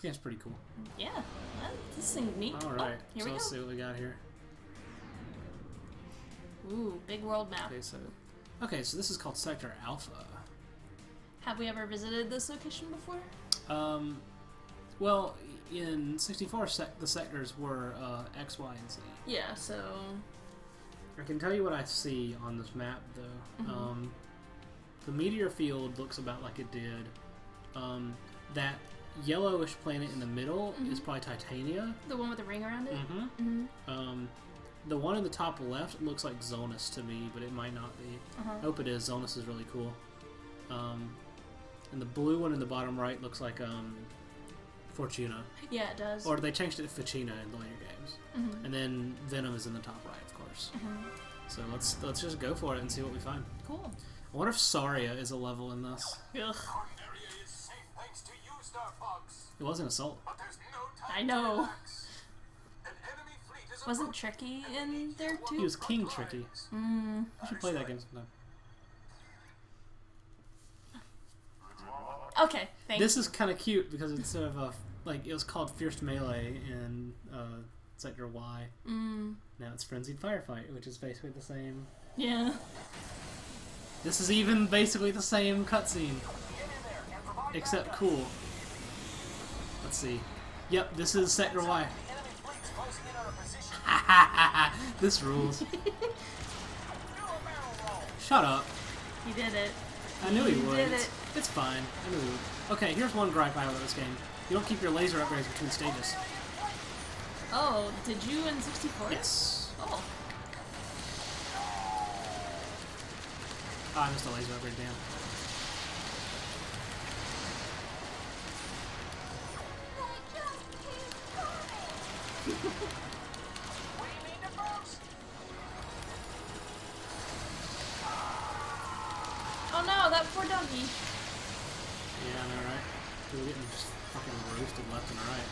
game's pretty cool. Yeah, this thing's neat. All right, here so we let's go. see what we got here. Ooh, big world map. Okay, so this is called Sector Alpha. Have we ever visited this location before? Well, in 64, the sectors were X, Y, and Z. Yeah, so... I can tell you what I see on this map, though. Mhm. The meteor field looks about like it did. That yellowish planet in the middle is probably Titania. The one with the ring around it? The one in the top left looks like Zonus to me, but it might not be. I hope it is. Zonus is really cool. And the blue one in the bottom right looks like Fortuna. Yeah, it does. Or they changed it to Ficina in the later games. And then Venom is in the top right, of course. So let's just go for it and see what we find. Cool. I wonder if Saria is a level in this. Ugh. It wasn't Assault. I know. Wasn't Tricky in there too? He was King Tricky. We should play that game sometime. Okay, thanks. This is kind of cute because instead of it was called Fierce Melee in Sector Y. Now it's Frenzied Firefight, which is basically the same. Yeah. This is even basically the same cutscene, except cool. Let's see. Yep, this is Sector Y. This rules. Shut up. He did it. I knew he would. Did it. It's fine. I knew he would. Okay, here's one gripe I have with this game. You don't keep your laser upgrades between stages. Oh, did you in 64? Yes. Oh. Oh, I missed a laser upgrade, damn. Oh no, that poor doggy. Yeah, I know, right? People getting just fucking roasted left and right.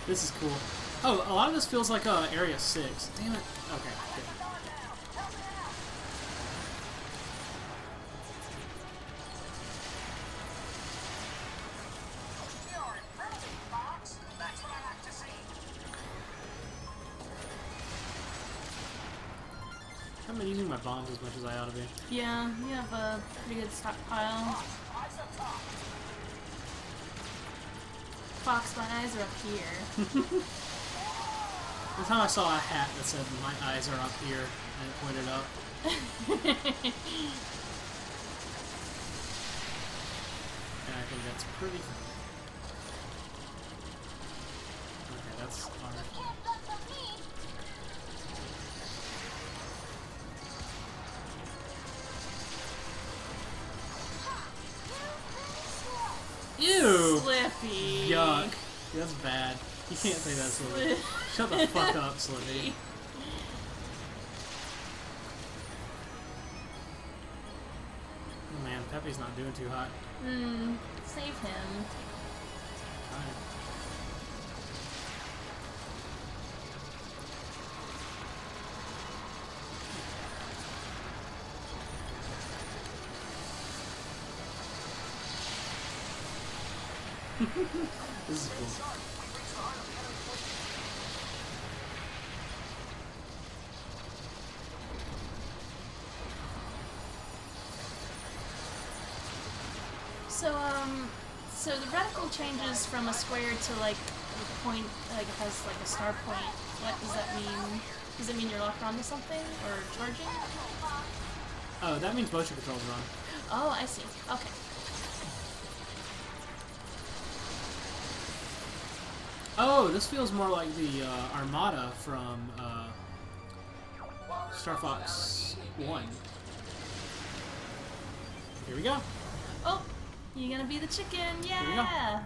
This is cool. Oh, a lot of this feels like Area 6. Damn it. Okay, good. I'm not using my bombs as much as I ought to be. Yeah, you have a pretty good stockpile. Fox, my eyes are up here. One time I saw a hat that said, "My eyes are up here," and it pointed up. And I think that's pretty funny. Okay, that's hard. Ew! Slippy. Yuck. That's bad. You can't say that, Slippy. Shut the fuck up, Slippy. Oh man, Pepe's not doing too hot. Save him. Alright. This is cool. So the reticle changes from a square to like a point, like it has like a star point. What does that mean? Does it mean you're locked onto something or charging? Oh, that means motion controls are on. Oh, I see. Okay. Oh, this feels more like the Armada from Star Fox 1. Here we go. Oh, you gonna be the chicken? Here we go. Yeah.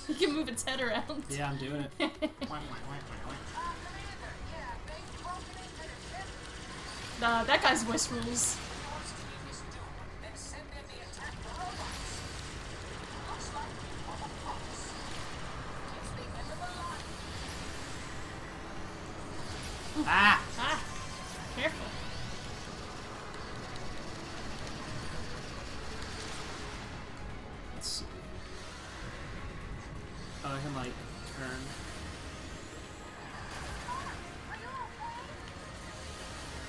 You can move its head around. Yeah, I'm doing it. That guy's voice rules. Ah! Ah. Let's see. Oh, I can like turn.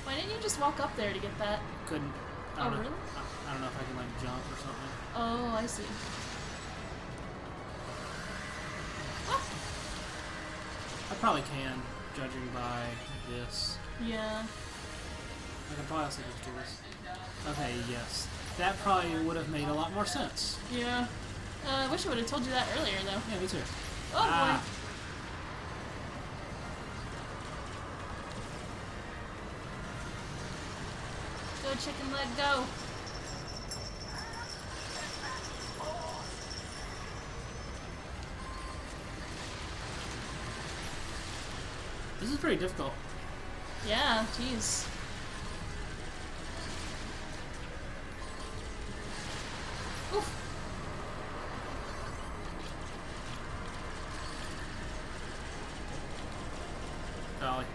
Why didn't you just walk up there to get that? Couldn't. I Oh, don't know. really? I don't know if I can like jump or something. Oh, I see. Ah! I probably can, judging by this. Yeah. I can probably also just do this. Okay, yes. That probably would have made a lot more sense. Yeah. I wish I would have told you that earlier, though. Yeah, me too. Oh, Ah. boy. Go, chicken leg, go. This is pretty difficult. Yeah, jeez. Oof. Golly.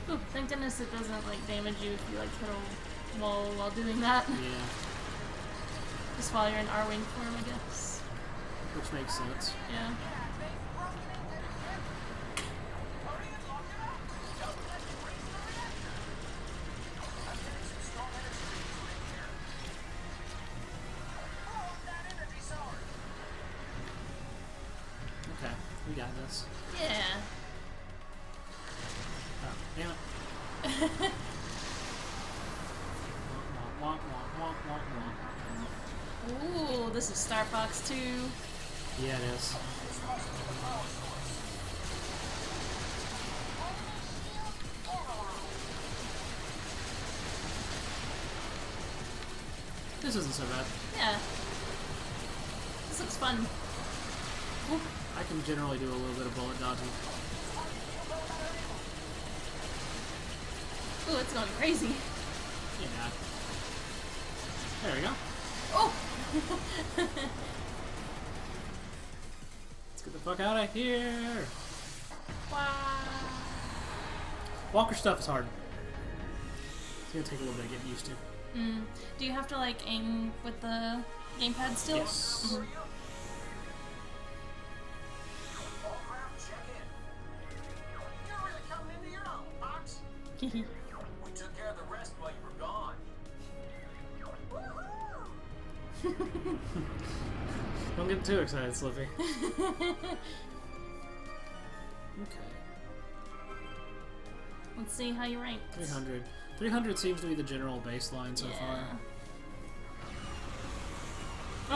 Ooh, thank goodness it doesn't like damage you if you like hit a wall while doing that. Yeah, Just while you're in R-wing form, I guess. which makes sense. Yeah. Okay, we got this. Yeah. Oh, damn it. Womp, womp, womp, womp, womp. Ooh, this is Star Fox 2. Yeah, it is. This isn't so bad. Yeah. This looks fun. Ooh. I can generally do a little bit of bullet dodging. Ooh, it's going crazy. Yeah. There we go. Oh! Let's get the fuck out of here. Wow. Walker stuff is hard. It's gonna take a little bit to get used to. Mm. Do you have to like aim with the gamepad still? Yes. Mhm. We took care of the rest while you were gone. Don't get too excited, Slippy. Okay. Let's see how you rank. 300. 300 seems to be the general baseline so far.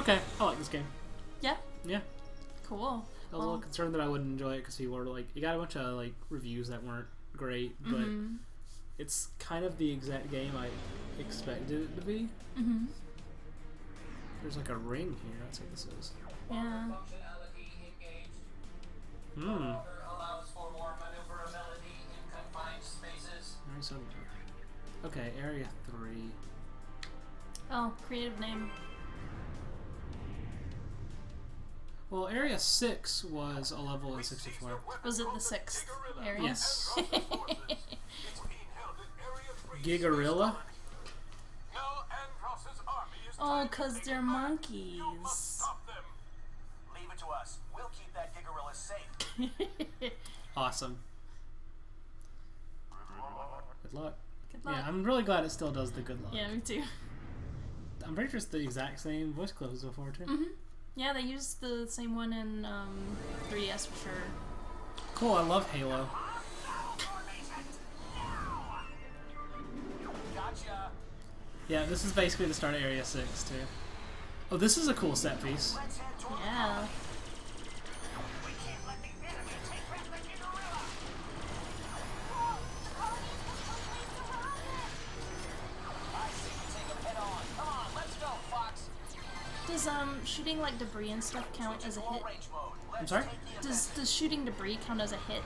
Okay, I like this game. Yeah? Yeah. Cool. I was a little concerned that I wouldn't enjoy it because people were like, you got a bunch of like reviews that weren't great, but Mhm. it's kind of the exact game I expected it to be. Mhm. There's like a ring here. That's what this is. Yeah. Functionality engaged. Hmm. Walker allows for more maneuverability in confined spaces. Alright, so okay, area 3. Oh, creative name. Well, area 6 was a level in 64. Was it the 6th area? Yes. It's being held in Area 3. Gigarilla? Now Andross's army is Oh, trying to 'cause take they're it back. monkeys. You must stop them. Leave it to us. We'll keep that Gigarilla safe. Awesome. Good luck. Good luck. Yeah, I'm really glad it still does the good luck. Yeah, me too. I'm pretty sure it's the exact same voice clip as before, too. Mhm. Yeah, they used the same one in 3DS for sure. Cool, I love Halo. Gotcha. Yeah, this is basically the start of Area 6, too. Oh, this is a cool set piece. Let's head toward Yeah. We can't let the enemy take back the Gigarilla. I say we take him head on. Come on, let's go, Fox. Does shooting like debris and stuff count as a hit? Full range mode. Let's I'm sorry? take the Does shooting debris count as a hit?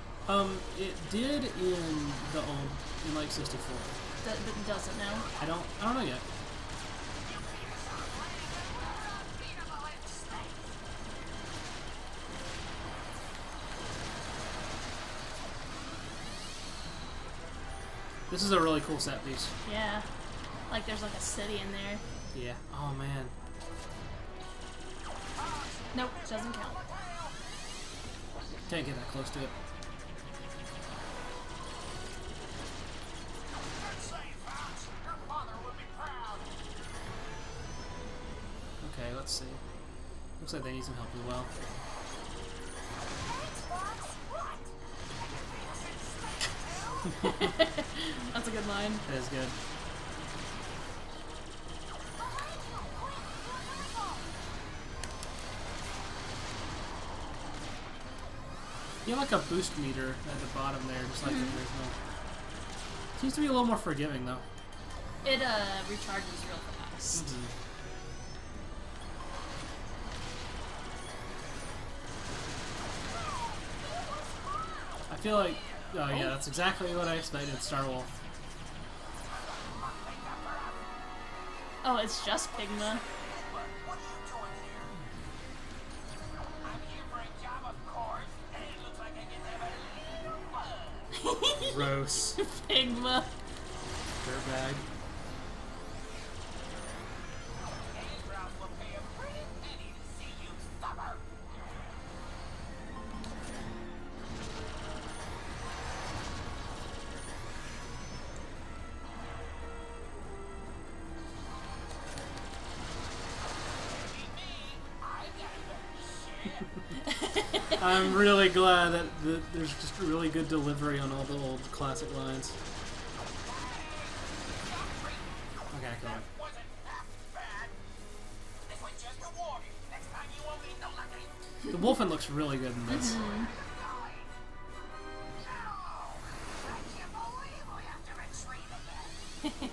It did in the old, in like 64. That doesn't now. I don't know yet. This is a really cool set piece. Yeah. Like there's like a city in there. Yeah. Oh man. Nope, doesn't count. Can't get that close to it. Okay, let's see. Looks like they need some help as well. That's a good line. That is good. You have like a boost meter at the bottom there, just like in the original. Seems to be a little more forgiving though. It recharges real fast. I feel like, oh yeah, that's exactly what I expected, Star Wolf. Oh, it's just Pigma. What are you doing here? I'm here for a job, of course, and it looks like I get to have a little fun. Gross. Pigma. Dirtbag. Eyebrows will pay a pretty penny to see you suffer. I'm really glad that there's just really good delivery on all the old classic lines. Okay, I killed him. Wasn't half bad. This was just a warning. Next time you won't be so lucky. The Wolfen looks really good in this. I can't believe we have to retreat again.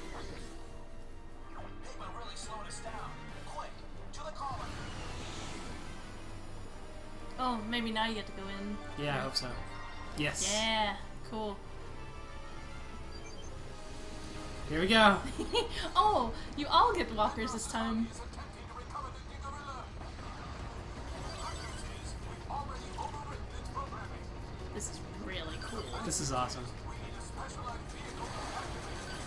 Pigma really slowed us down. Quick, to the collar. Oh, maybe now you get to go in. Yeah, I hope so. Yes. Yeah, cool. Here we go. Oh, you all get walkers this time. Is attempting to recover the Gigarilla. Arkansas, we've already overwritten its programming. This is really cool. This is awesome. We need a specialized vehicle to activate it.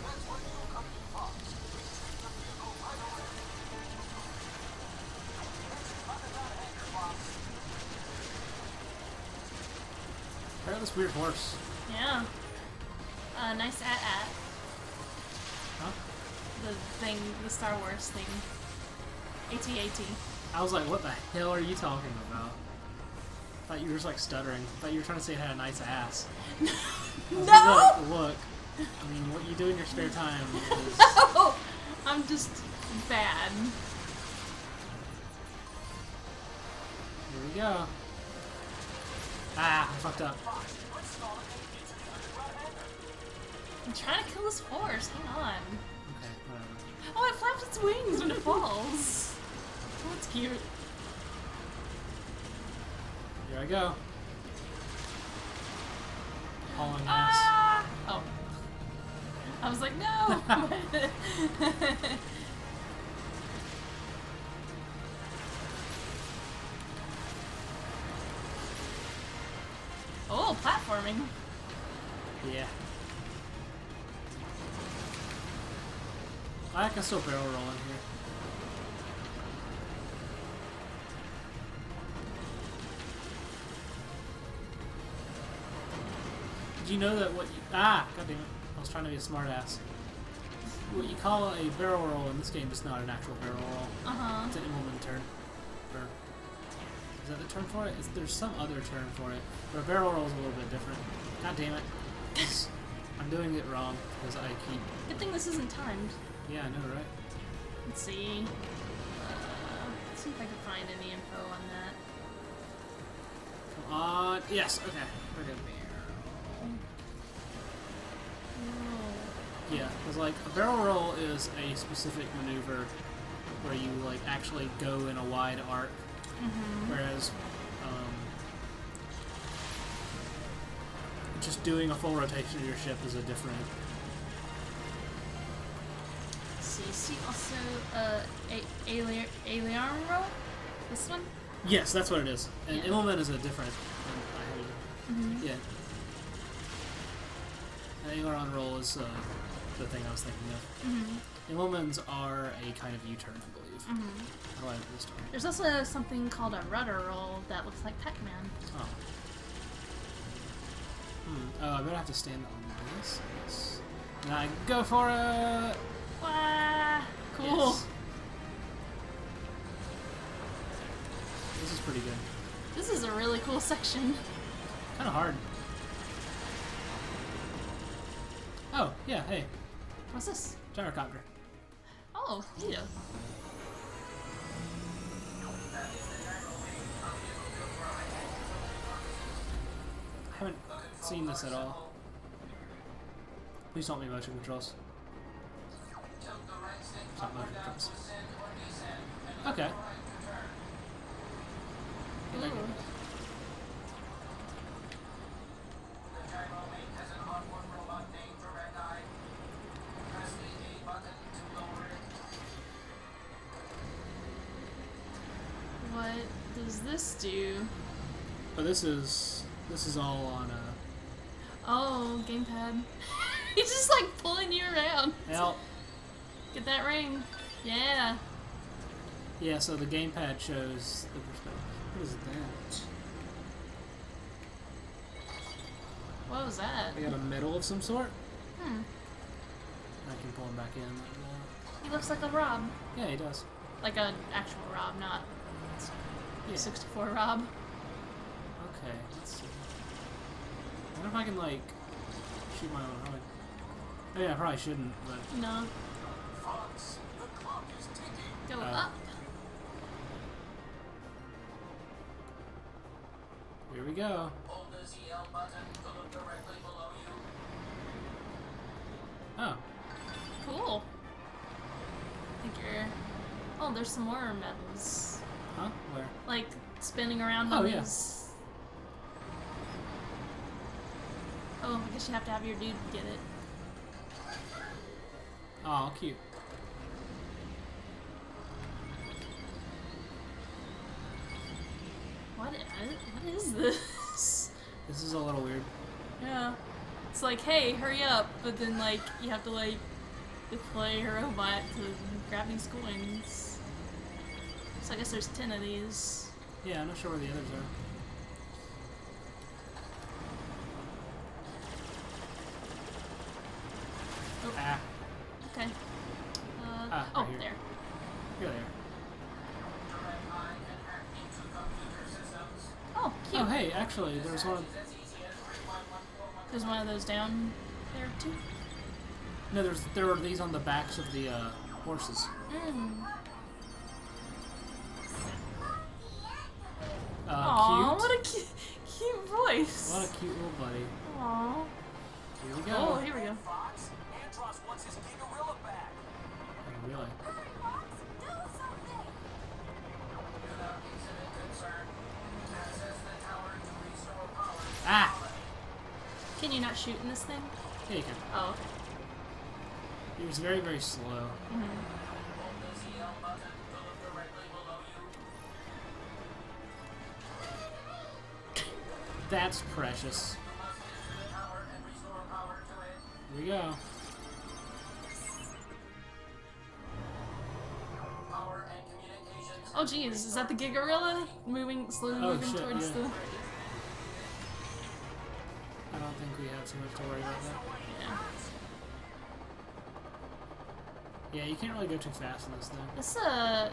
That's when you'll come to Fox. Retrieve the vehicle right away. Next, under that hangar box. I got this weird horse. Yeah. Nice at. Huh? The thing, the Star Wars thing. AT-AT. I was like, what the hell are you talking about? I thought you were just like stuttering. I thought you were trying to say it had a nice ass. I was No! like, look, I mean, what you do in your spare time is... No! I'm just bad. Here we go. Ah, I fucked up. I'm trying to kill this horse. Hang on. Okay, whatever. Oh, it flaps its wings when it falls. Oh, it's cute. Here I go. Hauling ass. Ah! Oh. I was like, no! Oh, platforming. Yeah. I can still barrel roll in here. Did you know that what you... Ah! God damn it. I was trying to be a smartass. What you call a barrel roll in this game is not an actual barrel roll. Uh-huh. It's an implement term. Or, is that the term for it? There's some other term for it. But a barrel roll is a little bit different. God damn it. I'm doing it wrong because I keep... Good thing this isn't timed. Yeah, I know, right? Let's see. Let's see if I can find any info on that. Come on. Yes, okay. We're good. Oh. Yeah, because like a barrel roll is a specific maneuver where you like actually go in a wide arc, whereas just doing a full rotation of your ship is a different. See also Alien roll? This one? Yes, that's what it is. And Yeah. implement is a different. Yeah. aileron roll is the thing I was thinking of. Mm-hmm. Illumins are a kind of U-turn, I believe. Mm-hmm. How do I have this turn? There's also something called a rudder roll that looks like Pac-Man. Oh. Oh, I better have to stand on this. Yes. And I go for it! Wow, cool. Yes. This is pretty good. This is a really cool section. Kind of hard. Oh, yeah, hey. What's this? Gyrocopter. Oh, neato. I haven't seen this at all. Please don't be motion controls. It's not motion controls. Okay. Ooh. What does this do? But this is all on Oh, gamepad. He's just like pulling you around. Well, Get that ring. Yeah. yeah, so the gamepad shows the perspective. What is that? What was that? I got a medal of some sort? Hmm. I can pull him back in like that. He looks like a Rob. Yeah, he does. Like an actual Rob, not Yeah. 64 Rob. Okay, let's see. I wonder if I can, like, shoot my own head. Oh, yeah, I probably shouldn't, but... No. Fox, the clock is ticking. Go Oh. up. Here we go. Hold the ZL button to look directly below you. Oh. Cool. I think you're... Oh, there's some more medals. Huh? Where? Like, spinning around Oh, on yeah. these... Oh, I guess you have to have your dude get it. Oh, cute. What is this? This is a little weird. Yeah. It's like, hey, hurry up, but then, like, you have to, like, deploy a robot to grab these coins. So I guess there's 10 of these. Yeah, I'm not sure where the others are. Oh, Ah, okay. right Oh, here. there. here they are. Direct line can hack into computer systems. Oh, cute. Oh, hey, actually, there's one... As easy as 31141. There's one of those down there, too. No, there were these on the backs of the, horses. Mm. Cute. Aw, what a cute voice. What a cute little buddy. Aw. Here we go. Oh, here we go. Fox, Andros wants his Gigarilla back. Oh, really? Without incident concern, access the tower to restore power. Ah! Can you not shoot in this thing? Yeah, you can. Oh, okay. He was very, very slow. Mm-hmm. Hold the ZL button to look directly below you. That's precious. You must get to the tower and restore power to it. Here we go. Power and communications. Oh, geez, is that the Gigarilla slowly Oh, moving shit, towards yeah. the? I don't think we have too much to worry about that. Yeah. Yeah, you can't really go too fast in this thing.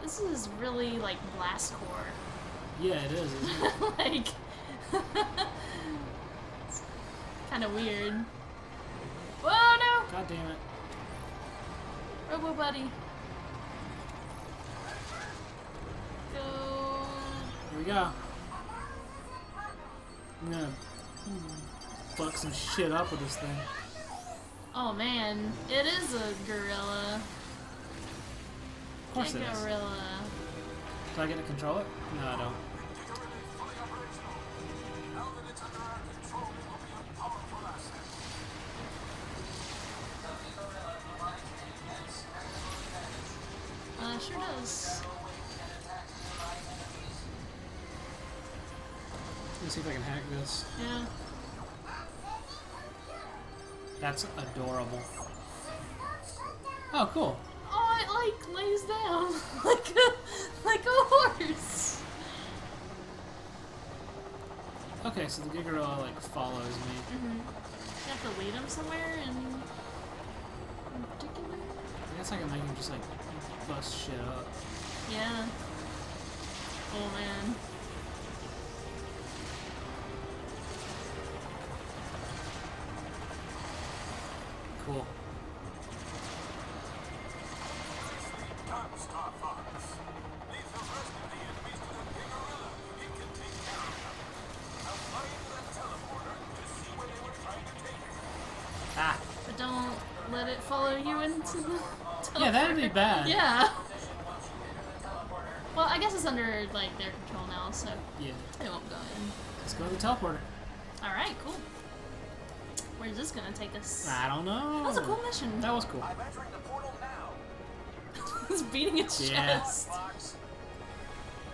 This is really like Blast Core. Yeah, it is, isn't it? Like, it's kind of weird. Whoa, no! God damn it. Robo Buddy. Go. Here we go. I'm gonna fuck some shit up with this thing. Oh man, it is a gorilla. Of course it is. Gorilla. Do I get to control it? No, I don't. Gigarilla is fully operational. Now that it's under our control, it will be a powerful asset. The Gigarilla provides an immense tactical advantage. Sure does. Narrow wings can attack nearby enemies. Let me see if I can hack this. Yeah. That's adorable. Oh, cool. Oh, it like lays down like a horse. Okay, so the Gigarilla like follows me. Mm-hmm. You have to lead him somewhere in particular? I guess I can make him just like bust shit up. Yeah. Oh man. Cool. Done, Star Fox. These have rescued the enemies to the Gigarilla. It can take care of them. I'll fly into that teleporter to see where they were trying to take it. Ah. But don't let it follow you into the Yeah, that'd be teleporter. bad. Yeah. Well, I guess it's under like their control now, so Yeah. it won't go in. Let's go to the teleporter. Alright, cool. Where's this gonna take us? I don't know. That was a cool mission. That was cool. I'm entering the portal now. It's beating its Yeah. chest. Fox.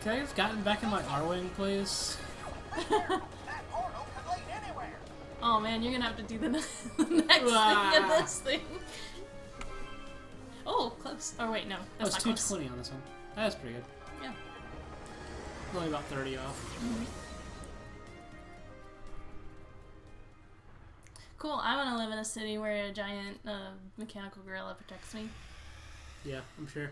Can I have gotten back in my R-Wing, please? That portal could lead anywhere. Oh man, you're gonna have to do the next thing and this thing. Oh, close. Oh wait, no, Oh, that's it's not close. 220 on this one. That's pretty good. Yeah. Only about 30 off. Cool. I want to live in a city where a giant mechanical gorilla protects me. Yeah, I'm sure.